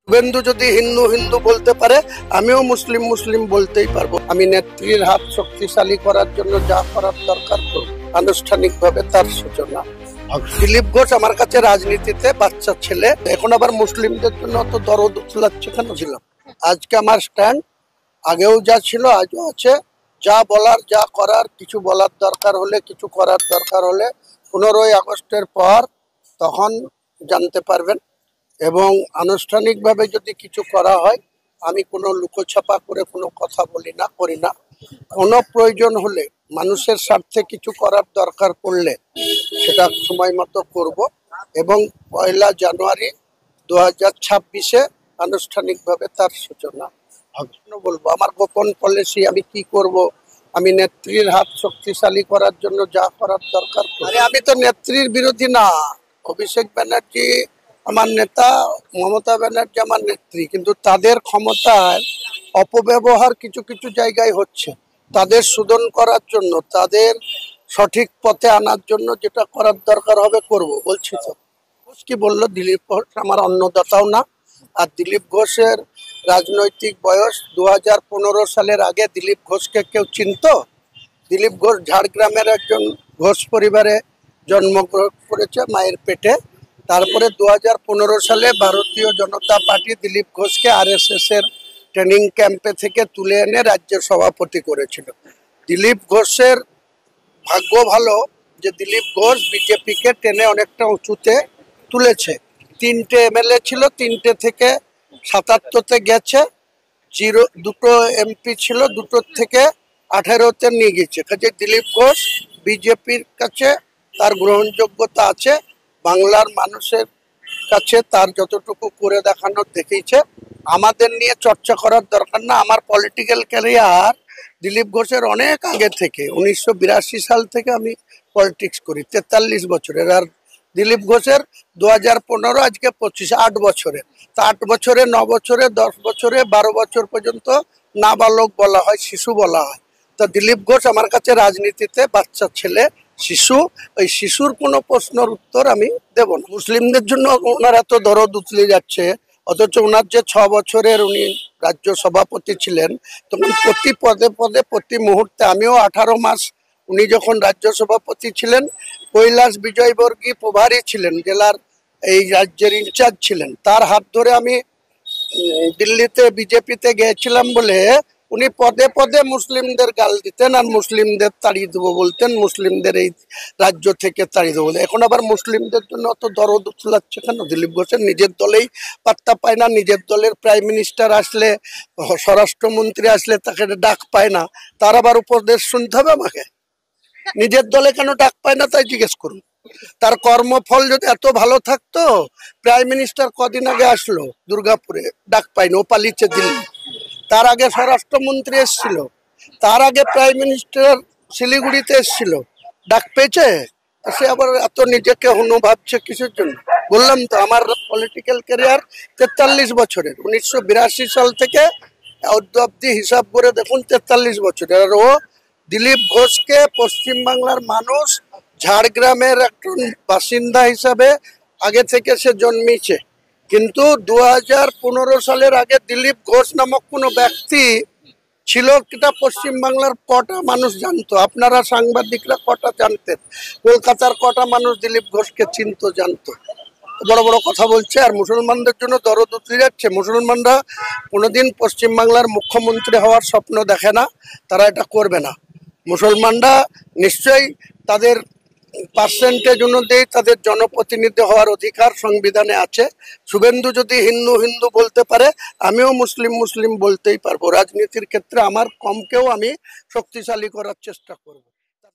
শুভেন্দু যদি হিন্দু হিন্দু বলতে পারে, আমিও মুসলিম মুসলিম বলতেই পারবো। আমি নেত্রীর হাত শক্তিশালী করার জন্য যা করার দরকার করব, আনুষ্ঠানিকভাবে তার সূচনা। দিলীপ ঘোষ আমার কাছে রাজনীতিতে বাচ্চা ছেলে, এখন আবার মুসলিমদের জন্য অত দরদ উতলাচ্ছে কেন? ছিল আজকে আমার স্ট্যান্ড, আগেও যা ছিল আজও আছে। যা বলার যা করার, কিছু বলার দরকার হলে, কিছু করার দরকার হলে 15ই আগস্টের পর তখন জানতে পারবেন। এবং আনুষ্ঠানিকভাবে যদি কিছু করা হয়, আমি কোনো লুকোছাপা করে কোনো কথা বলি না, করি না। কোনো প্রয়োজন হলে, মানুষের স্বার্থে কিছু করার দরকার পড়লে সেটা সময় মতো করব। এবং 1 জানুয়ারি 2026-এ আনুষ্ঠানিকভাবে তার সূচনা হবে। বলবো আমার গোপন পলিসি, আমি কি করব, আমি নেত্রীর হাত শক্তিশালী করার জন্য যা করার দরকার। আমি তো নেত্রীর বিরোধী না। অভিষেক ব্যানার্জি আমার নেতা, মমতা ব্যানার্জি আমার নেত্রী, কিন্তু তাদের ক্ষমতার অপব্যবহার কিছু কিছু জায়গায় হচ্ছে। তাদের শোধন করার জন্য, তাদের সঠিক পথে আনার জন্য যেটা করার দরকার হবে করব, বলছি তো। ঘোষ কি বললো? দিলীপ ঘোষ আমার অন্নদাতাও না। আর দিলীপ ঘোষের রাজনৈতিক বয়স 2015 সালের আগে দিলীপ ঘোষকে কেউ চিনত? দিলীপ ঘোষ ঝাড়গ্রামের একজন ঘোষ পরিবারে জন্মগ্রহণ করেছে, মায়ের পেটে। তারপরে 2015 সালে ভারতীয় জনতা পার্টি দিলীপ ঘোষকে RSS এর ট্রেনিং ক্যাম্পে থেকে তুলে এনে রাজ্যের সভাপতি করেছিল। দিলীপ ঘোষের ভাগ্য ভালো যে দিলীপ ঘোষ বিজেপিকে টেনে অনেকটা উঁচুতে তুলেছে। 3টে MLA ছিল, 3টে থেকে 77-তে গেছে। 2টো MP ছিল, 2টোর থেকে 18-তে নিয়ে গেছে। কাজে দিলীপ ঘোষ বিজেপির কাছে তার গ্রহণযোগ্যতা আছে, বাংলার মানুষের কাছে তার যতটুকু করে দেখানোর দেখিয়েছে। আমাদের নিয়ে চর্চা করার দরকার না। আমার পলিটিক্যাল ক্যারিয়ার দিলীপ ঘোষের অনেক আগে থেকে, 1982 সাল থেকে আমি পলিটিক্স করি, 43 বছরের। আর দিলীপ ঘোষের 2015, আজকে 25, 8 বছরের। তা 8 বছরে, 9 বছরে, 10 বছরে, 12 বছর পর্যন্ত নাবালক বলা হয়, শিশু বলা হয়। তা দিলীপ ঘোষ আমার কাছে রাজনীতিতে বাচ্চা ছেলে, শিশু। ওই শিশুর কোনো প্রশ্নের উত্তর আমি দেব না। মুসলিমদের জন্য ওনার এত দরদ উতলে যাচ্ছে, অথচ ওনার যে 6 বছরের উনি রাজ্য সভাপতি ছিলেন, তখন প্রতি পদে পদে, প্রতি মুহূর্তে, আমিও 18 মাস উনি যখন রাজ্য সভাপতি ছিলেন, কৈলাস বিজয়বর্গী প্রভারী ছিলেন, জেলার এই রাজ্যের ইনচার্জ ছিলেন, তার হাত ধরে আমি দিল্লিতে বিজেপিতে গিয়েছিলাম বলে উনি পদে পদে মুসলিমদের গাল দিতেন আর মুসলিমদের তাড়িয়ে দেবো বলতেন, মুসলিমদের এই রাজ্য থেকে তাড়িয়ে দেবো। এখন আবার মুসলিমদের জন্য অত দরদ উতলাচ্ছে কেন? দিলীপ ঘোষের নিজের দলেই পাত্তা পায় না। নিজের দলের প্রাইম মিনিস্টার আসলে, স্বরাষ্ট্রমন্ত্রী আসলে তাকে ডাক পায় না। তার আবার উপদেশ শুনতে হবে আমাকে? নিজের দলে কেন ডাক পায় না তাই জিজ্ঞেস করুন। তার কর্মফল যদি এত ভালো থাকতো, প্রাইম মিনিস্টার কদিন আগে আসলো দুর্গাপুরে, ডাক পাইনি, ও পালিয়েছে দিল্লি। তার আগে স্বরাষ্ট্রমন্ত্রী এসেছিল, তার আগে প্রাইম মিনিস্টার শিলিগুড়িতে এসেছিল, ডাক পেয়েছে? সে আবার এত নিজেকে হনু ভাবছে কিসের জন্য? বললাম তো আমার পলিটিক্যাল ক্যারিয়ার 43 বছরের, 1982 সাল থেকে অব্দি হিসাব করে দেখুন 43 বছরের। আর ও দিলীপ ঘোষকে পশ্চিমবাংলার মানুষ, ঝাড়গ্রামের একজন বাসিন্দা হিসাবে আগে থেকে সে জন্মেছে। কিন্তু 2015 সালের আগে দিলীপ ঘোষ নামক কোনো ব্যক্তি ছিল কিনা পশ্চিমবাংলার কটা মানুষ জানতো? আপনারা সাংবাদিকরা কটা জানতেন? কলকাতার কটা মানুষ দিলীপ ঘোষকে চিনতো, জানতো? বড় বড় কথা বলছে আর মুসলমানদের জন্য দরদ উতলে যাচ্ছে। মুসলমানরা কোনোদিন পশ্চিমবাংলার মুখ্যমন্ত্রী হওয়ার স্বপ্ন দেখে না, তারা এটা করবে না। মুসলমানরা নিশ্চয়ই তাদের পার্সেন্টেজ অনুযায়ী তাদের জনপ্রতিনিধি হওয়ার অধিকার সংবিধানে আছে। শুভেন্দু যদি হিন্দু হিন্দু বলতে পারে, আমিও মুসলিম মুসলিম বলতেই পারবো। রাজনীতির ক্ষেত্রে আমার কমকেও আমি শক্তিশালী করার চেষ্টা করব।